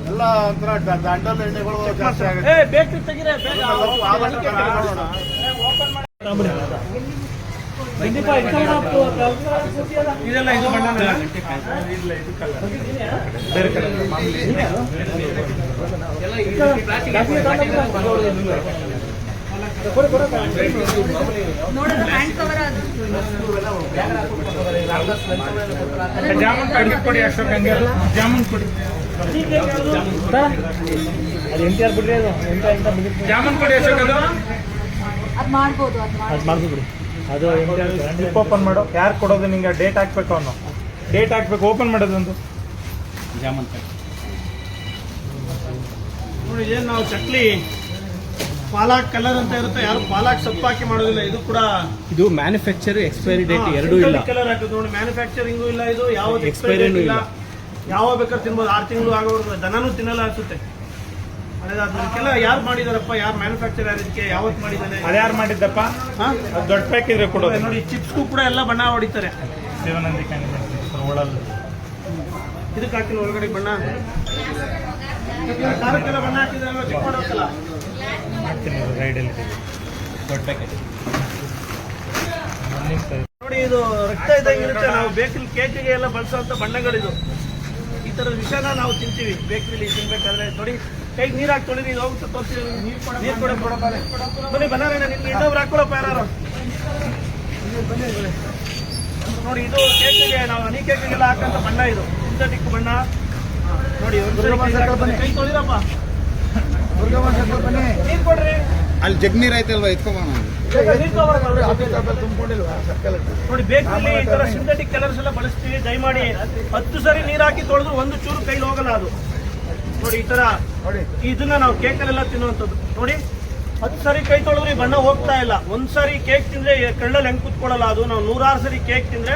ಎಲ್ಲ ಒಂಥರ ದಂಡಲ್ ಎಣ್ಣೆಗಳು ಜಾಸ್ತಿ ಆಗುತ್ತೆ. ಇದೆಲ್ಲ ಇದು ಬಣ್ಣ ಬೇರೆ ಕಲರ್ ಜಾಮೂನ್ ಅಡಿಗೆ ಕೊಡಿ ಅಶೋಕ್ ಹಂಗೆ ಜಾಮೂನ್ ಕೊಡಿ ಜಾಮೂನ್ ಕೊಡಿ ಅಶೋಕ್ ಅದು ಮಾಡ್ಬೋದು ಬಿಡಿ ಅದು ಕ್ಲಿಪ್ ಓಪನ್ ಮಾಡು ಯಾರು ಕೊಡೋದು ನಿಂಗೆ ಡೇಟ್ ಹಾಕ್ಬೇಕು ಅವನು ಡೇಟ್ ಹಾಕ್ಬೇಕು ಓಪನ್ ಮಾಡೋದೊಂದು ಜಾಮೂನ್ ನೋಡಿ ಏನು ನಾವು ಚಕ್ಲಿ ಪಾಲಾಕ್ ಕಲರ್ ಅಂತ ಇರುತ್ತೆ ಯಾರು ಪಾಲಾಕ್ ಸೊಪ್ಪು ಹಾಕಿ ಮಾಡೋದಿಲ್ಲ ಇದು ಕೂಡ ಇದು ಮ್ಯಾನುಫ್ಯಾಕ್ಚರ್ ಎಕ್ಸ್ಪೈರಿ ಡೇಟ್ ಎರಡೂ ಇಲ್ಲ ಕಲರ್ ಹಾಕೋದು ನೋಡಿ ಮ್ಯಾನುಫ್ಯಾಕ್ಚರಿಂಗು ಇಲ್ಲ ಇದು ಯಾವ್ದು ಎಕ್ಸ್ಪೈರಿ ಇಲ್ಲ ಯಾವ ಬೇಕಾದ್ರೆ ತಿನ್ಬೋದು 6 ತಿಂಗಳು ಆಗೋರು ದನನೂ ತಿನ್ನಲ್ಲ ಅನ್ಸುತ್ತೆ ಅದಕ್ಕೆಲ್ಲ ಯಾರು ಮಾಡಿದಾರಪ್ಪ ಯಾರು ಮ್ಯಾನುಫ್ಯಾಕ್ಚರ್ ಇದಕ್ಕೆ ಯಾವತ್ತು ಮಾಡಿದ್ದಾನೆ ಅದು ಯಾರು ಮಾಡಿದ್ದಪ್ಪ ದೊಡ್ಡ ಪ್ಯಾಕ್ ಇದ್ರೆ ಕೊಡೋದು ನೋಡಿ ಚಿಪ್ಸ್ಗೂ ಕೂಡ ಎಲ್ಲ ಬಣ್ಣ ಹೊಡಿತಾರೆ ಶಿವನಂದಿ ಒಳಲ್ಲ ಇದಕ್ಕೆ ಹಾಕಿನ ಒಳಗಡೆ ಬಣ್ಣ ಖಾರಕ್ಕೆಲ್ಲ ಬಣ್ಣ ಹಾಕಿದ್ರೆ ಚೆಕ್ ಮಾಡೋಕ್ಕಲ್ಲ ಮಾಡ್ತೀನಿ ರೈಡಲ್ಲಿ ದೊಡ್ಡ ಪ್ಯಾಕೆಟ್ ನೋಡಿ ಇದು ರಕ್ತ ಇದ್ದಂಗಿರುತ್ತೆ ನಾವು ಬೇಕರಿ ಕೇಕಿಗೆ ಎಲ್ಲ ಬಳಸುವಂತ ಬಣ್ಣಗಳಿದು ಈ ಥರದ ವಿಷಯನ ನಾವು ತಿಂತೀವಿ ಬೇಕರಿಲಿ ತಿನ್ಬೇಕಾದ್ರೆ ನೋಡಿ ಕೈಗೆ ನೀರು ಹಾಕಿ ತೊಳಿರಿ ಇದು ಹೋಗುತ್ತೆ ತೋರಿಸ್ತೀವಿ ನೀರು ಕೊಡಪ್ಪ ಬನ್ನಿ ಬನ್ನಾರೇನ ನಿಮ್ಗೆ ಇನ್ನೊಬ್ರು ಹಾಕೊಳಪ್ಪ ಯಾರು ನೋಡಿ ಇದು ಕೇಕಿಗೆ ನಾವು ಹನಿ ಕೇಕಿಗೆಲ್ಲ ಹಾಕಂತ ಬಣ್ಣ ಇದು ಸಿಂಥೆಟಿಕ್ ಬಣ್ಣ ನೋಡಿ ಕೈ ತೊಳಿರಪ್ಪ ನೀರು ಕೊಡ್ರಿ ಅಲ್ಲಿ ಜಗ್ ನೀರು ಐತಲ್ವಾ ಎತ್ಕೊಂಬೋಣ ನೋಡಿ ಬೇಕಲ್ಲಿ ಈ ತರ ಸಿಂಥೆಟಿಕ್ ಕಲರ್ಸ್ ಎಲ್ಲ ಬಳಸ್ತೀವಿ ದಯಮಾಡಿ 10 ಸರಿ ನೀರು ಹಾಕಿ ತೊಳೆದು ಒಂದು ಚೂರು ಕೈಲಿ ಹೋಗಲ್ಲ ಅದು ನೋಡಿ ಈ ತರ ಇದನ್ನ ನಾವು ಕೇಕಲ್ಲೆಲ್ಲ ತಿನ್ನುವಂಥದ್ದು ನೋಡಿ 10 ಸರಿ ಕೈ ತೊಳೆದ್ರೆ ಬಣ್ಣ ಹೋಗ್ತಾ ಇಲ್ಲ ಒಂದ್ಸರಿ ಕೇಕ್ ತಿಂದ್ರೆ ಕಳ್ಳಲ್ಲಿ ಹೆಂಗ್ ಕುತ್ಕೊಳ್ಳಲ್ಲ ಅದು ನಾವು 106 ಸರಿ ಕೇಕ್ ತಿಂದ್ರೆ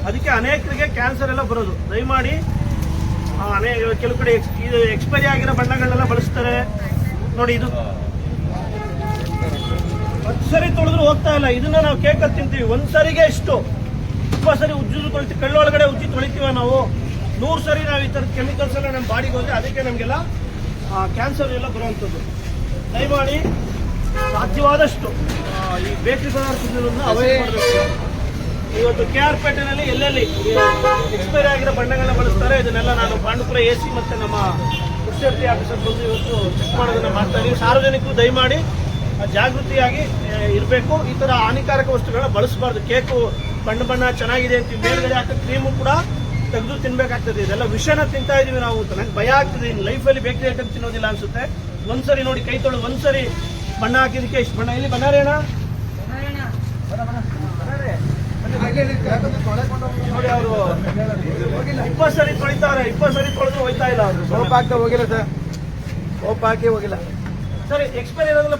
ಅದಕ್ಕೆ ಅನೇಕರಿಗೆ ಕ್ಯಾನ್ಸರ್ ಎಲ್ಲ ಬರೋದು ದಯಮಾಡಿ ಕೆಲವು ಕಡೆ ಇದು ಎಕ್ಸ್ಪೈರಿ ಆಗಿರೋ ಬಣ್ಣಗಳನ್ನೆಲ್ಲ ಬಳಸ್ತಾರೆ ನೋಡಿ ಇದು 10 ಸರಿ ತೊಳೆದ್ರು ಹೋಗ್ತಾ ಇಲ್ಲ ಇದನ್ನ ನಾವು ಕೇಕಲ್ಲಿ ತಿಂತೀವಿ ಒಂದ್ಸರಿಗೆ ಎಷ್ಟು 20 ಸರಿ ಉಜ್ಜು ತೊಳಿತೀವಿ ಕಳ್ಳೊಳಗಡೆ ಉಜ್ಜಿ ತೊಳಿತೀವ ನಾವು 100 ಸರಿ ನಾವು ಈ ಥರದ ಕೆಮಿಕಲ್ಸ್ ಎಲ್ಲ ನಮ್ಮ ಬಾಡಿಗೆ ಹೋದ್ರೆ ಅದಕ್ಕೆ ನಮಗೆಲ್ಲ ಕ್ಯಾನ್ಸರ್ ಎಲ್ಲ ಬರುವಂಥದ್ದು ದಯಮಾಡಿ ಸಾಧ್ಯವಾದಷ್ಟು ಈ ಬೇಕರಿ ಪದಾರ್ಥಗಳನ್ನ ಅವಾಯ್ಡ್ ಮಾಡಬೇಕು ಇವತ್ತು KR ಪೇಟೆನಲ್ಲಿ ಎಲ್ಲೆಲ್ಲಿ ಎಕ್ಸ್ಪೈರಿ ಆಗಿರೋ ಬಣ್ಣಗಳನ್ನ ಬಳಸ್ತಾರೆ ಇದನ್ನೆಲ್ಲ ನಾನು ಪಾಂಡುಪುರ AC ಮತ್ತೆ ನಮ್ಮ ಕೃಷಿ ಆಫೀಸರ್ ಬಂದು ಇವತ್ತು ಚೆಕ್ ಮಾಡೋದನ್ನ ಮಾಡ್ತಾ ಇದ್ದೀವಿ ಸಾರ್ವಜನಿಕರು ದಯಮಾಡಿ ಜಾಗೃತಿಯಾಗಿ ಇರಬೇಕು ಈ ಥರ ಹಾನಿಕಾರಕ ವಸ್ತುಗಳನ್ನ ಬಳಸಬಾರ್ದು ಕೇಕು ಬಣ್ಣ ಚೆನ್ನಾಗಿದೆ ಅಂತ ಮೇಲ್ಗಡೆ ಹಾಕೋ ಕ್ರೀಮು ಕೂಡ ತೆಗೆದು ತಿನ್ಬೇಕಾಗ್ತದೆ ಇದೆಲ್ಲ ವಿಷಯನ ತಿಂತಾ ಇದೀವಿ ನಾವು ನನಗೆ ಭಯ ಆಗ್ತದೆ ಇನ್ನು ಲೈಫಲ್ಲಿ ಬೇಕರಿ ಐಟಮ್ ತಿನ್ನೋದಿಲ್ಲ ಅನ್ಸುತ್ತೆ ಒಂದ್ಸರಿ ನೋಡಿ ಕೈ ತೊಳೆದು ಒಂದ್ಸರಿ ಬಣ್ಣ ಹಾಕಿದಕ್ಕೆ ಇಷ್ಟು ಬಣ್ಣ ಇಲ್ಲಿ ಬನ್ನಾರೇ ಅಣ್ಣ ನೋಡಿ ಅವರು 20 ಸರಿ ತೊಳಿತಾರೆ 20 ಸರಿ ತೊಳೆದು ಹೋಯ್ತಾ ಇಲ್ಲ ಅವರು ಸೋಪ್ ಹಾಕಿ ಹೋಗಿಲ್ಲ ಸರ್ ಸೋಪ್ ಹಾಕಿ ಹೋಗಿಲ್ಲ ಸರಿ ಎಕ್ಸ್ಪೈರಿ ಇರೋದೆಲ್ಲ